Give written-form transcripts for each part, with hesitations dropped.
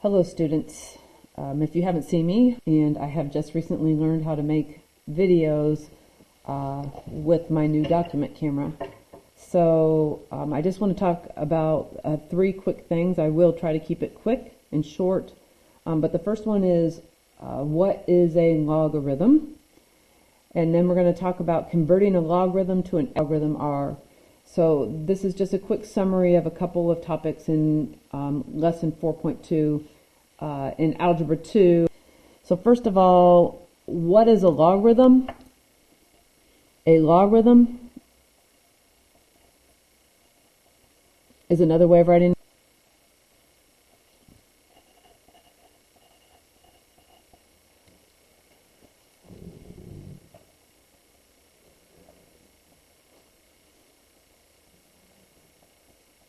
Hello students, if you haven't seen me, and I have just recently learned how to make videos with my new document camera. So I just want to talk about three quick things. I will try to keep it quick and short, but the first one is what is a logarithm? And then we're going to talk about converting a logarithm to an algorithm R. So this is just a quick summary of a couple of topics in lesson 4.2 in Algebra 2. So first of all, what is a logarithm? A logarithm is another way of writing.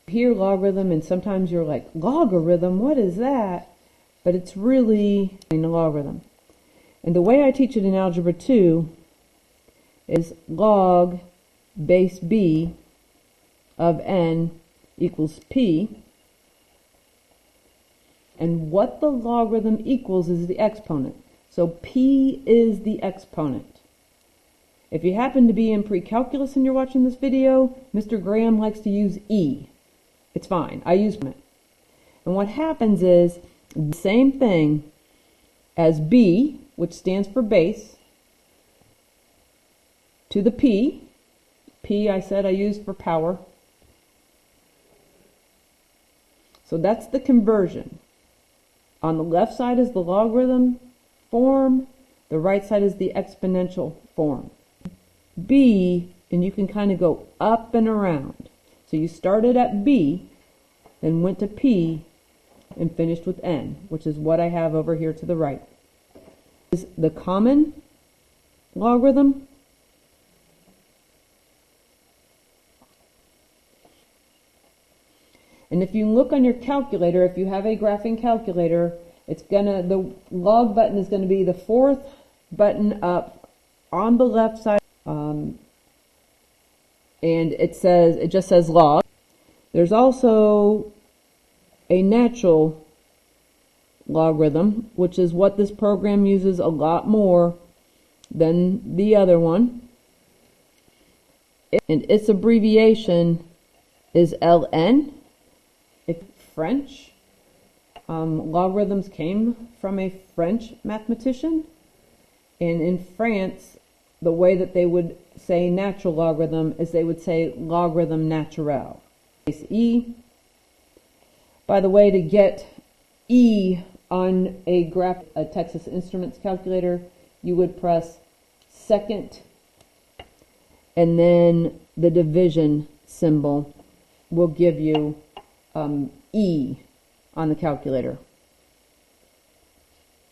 Hear logarithm and sometimes you're like, logarithm, what is that? But it's really a logarithm. And the way I teach it in Algebra 2 is log base b of n equals p. And what the logarithm equals is the exponent. So p is the exponent. If you happen to be in pre-calculus and you're watching this video, Mr. Graham likes to use e. It's fine. I use it. And what happens is the same thing as b, which stands for base, to the p. P I said I used for power. So that's the conversion. On the left side is the logarithm form. The right side is the exponential form. B, and you can kind of go up and around. So you started at b, then went to p, and finished with n, which is what I have over here to the right. Is the common logarithm. And if you look on your calculator, if you have a graphing calculator, the log button is going to be the fourth button up on the left side. And it just says log. There's also a natural logarithm, which is what this program uses a lot more than the other one. And its abbreviation is LN. It's French. Logarithms came from a French mathematician. And in France, the way that they would say natural logarithm is they would say logarithm naturel. E. By the way, to get E on a Texas Instruments calculator, you would press second and then the division symbol will give you E on the calculator.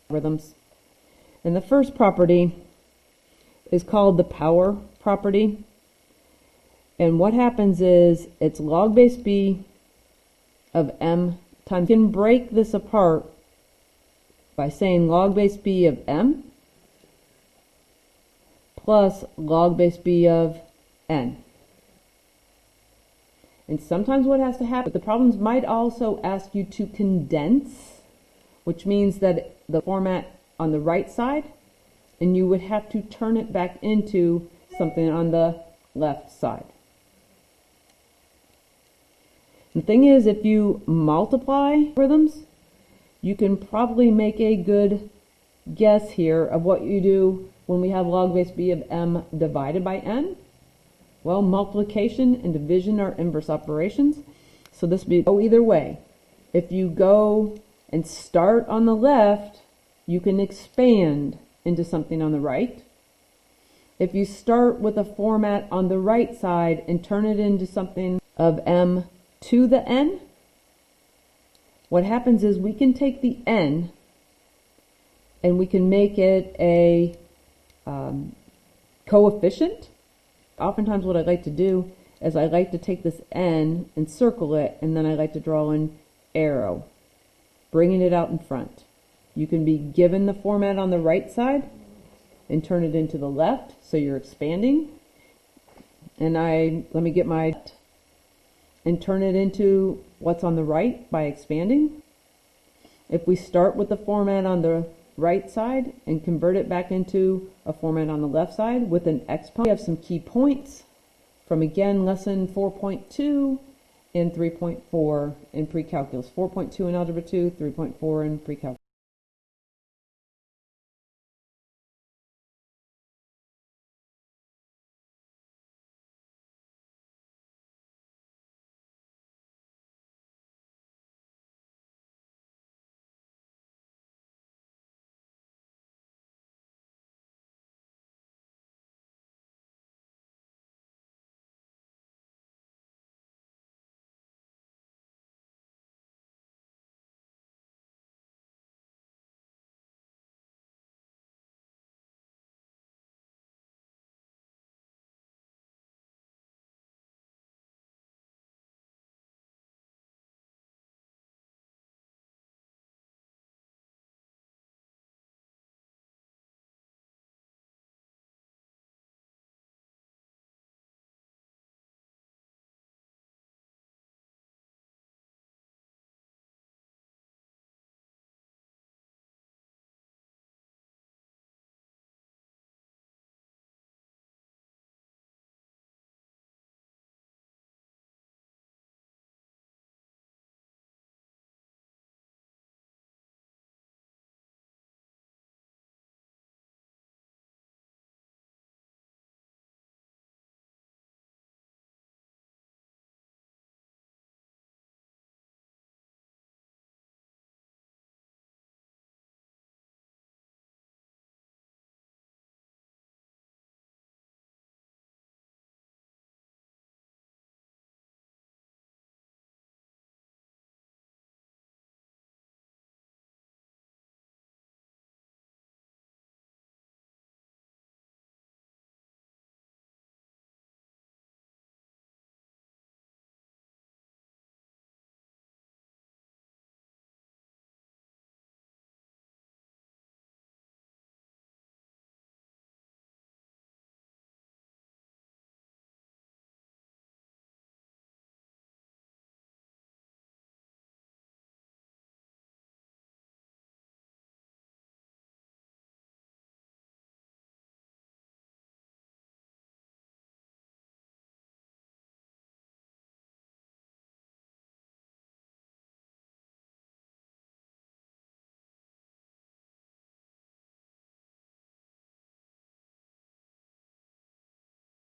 Rhythms. And the first property is called the power property. And what happens is it's log base b of m times. You can break this apart by saying log base b of m plus log base b of n. And sometimes what has to happen, the problems might also ask you to condense, which means that the format on the right side, and you would have to turn it back into something on the left side. The thing is, if you multiply rhythms, you can probably make a good guess here of what you do when we have log base b of m divided by n. Well, multiplication and division are inverse operations, so this would go either way. If you go and start on the left, you can expand into something on the right. If you start with a format on the right side and turn it into something of m to the n, what happens is we can take the n and we can make it a coefficient. Oftentimes what I like to do is I like to take this n and circle it, and then I like to draw an arrow, bringing it out in front. You can be given the format on the right side and turn it into the left, so you're expanding. And let me get my and turn it into what's on the right by expanding. If we start with the format on the right side and convert it back into a format on the left side with an exponent, we have some key points from, again, lesson 4.2 and 3.4 in pre-calculus. 4.2 in algebra 2, 3.4 in pre-calculus.